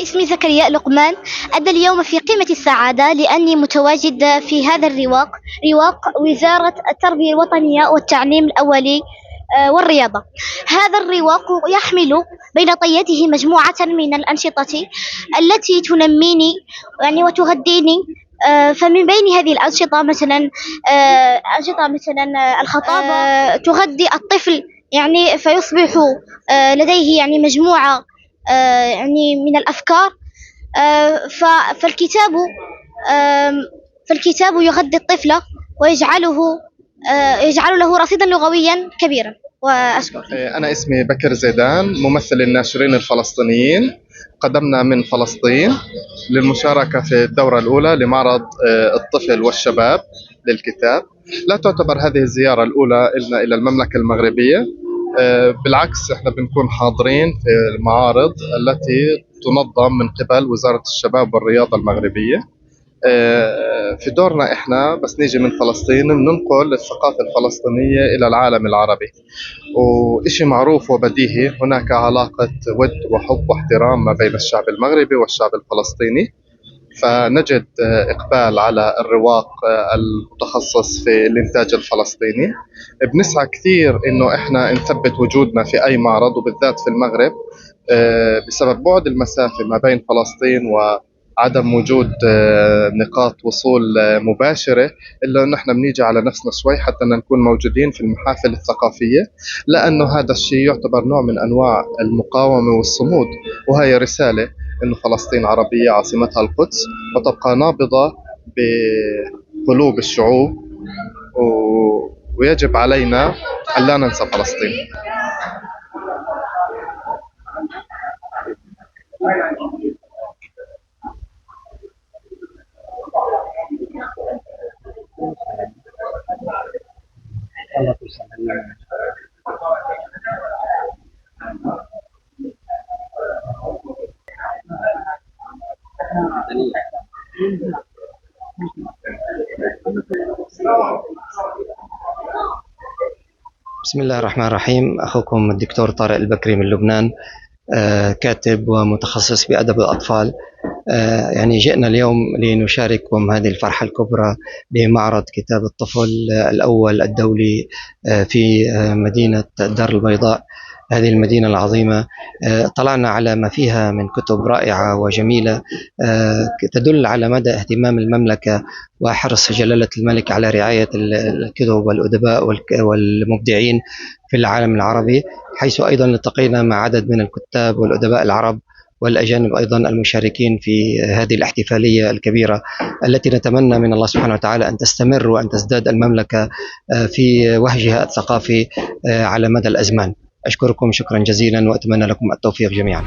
اسمي زكريا لقمان. أنا اليوم في قمة السعادة لأني متواجد في هذا الرواق، رواق وزارة التربية الوطنية والتعليم الأولي والرياضة. هذا الرواق يحمل بين طياته مجموعة من الأنشطة التي تنميني يعني وتغذيني. فمن بين هذه الأنشطة مثلا أنشطة مثلا الخطابة تغذي الطفل يعني فيصبح لديه يعني مجموعة يعني من الأفكار. فالكتاب فالكتاب يغذي الطفل ويجعله يجعل له رصيدا لغويا كبيرا. وأشكر. أنا اسمي بكر زيدان، ممثل الناشرين الفلسطينيين. قدمنا من فلسطين للمشاركة في الدورة الأولى لمعرض الطفل والشباب للكتاب. لا تعتبر هذه الزيارة الأولى لنا إلى المملكة المغربية، بالعكس احنا بنكون حاضرين في المعارض التي تنظم من قبل وزارة الشباب والرياضة المغربية. في دورنا احنا بس نيجي من فلسطين ننقل الثقافة الفلسطينية إلى العالم العربي، وإشي معروف وبديهي، هناك علاقة ود وحب واحترام ما بين الشعب المغربي والشعب الفلسطيني. فنجد إقبال على الرواق المتخصص في الإنتاج الفلسطيني. بنسعى كثير إنه إحنا نثبت وجودنا في أي معرض، وبالذات في المغرب بسبب بعد المسافة ما بين فلسطين وعدم وجود نقاط وصول مباشرة، إلا إنه إحنا بنيجي على نفسنا شوي حتى نكون موجودين في المحافل الثقافية، لأنه هذا الشيء يعتبر نوع من أنواع المقاومة والصمود. وهي رسالة إنه فلسطين عربية عاصمتها القدس، وتبقى نابضة بقلوب الشعوب، ويجب علينا أن لا ننسى فلسطين. بسم الله الرحمن الرحيم. أخوكم الدكتور طارق البكري من لبنان، كاتب ومتخصص بأدب الأطفال. يعني جئنا اليوم لنشارككم هذه الفرحة الكبرى بمعرض كتاب الطفل الأول الدولي في مدينة الدار البيضاء، هذه المدينة العظيمة. طلعنا على ما فيها من كتب رائعة وجميلة تدل على مدى اهتمام المملكة وحرص جلالة الملك على رعاية الكتب والأدباء والمبدعين في العالم العربي، حيث أيضا التقينا مع عدد من الكتاب والأدباء العرب والأجانب أيضا المشاركين في هذه الاحتفالية الكبيرة التي نتمنى من الله سبحانه وتعالى أن تستمر وأن تزداد المملكة في وهجها الثقافي على مدى الأزمان. أشكركم شكرا جزيلا وأتمنى لكم التوفيق جميعا.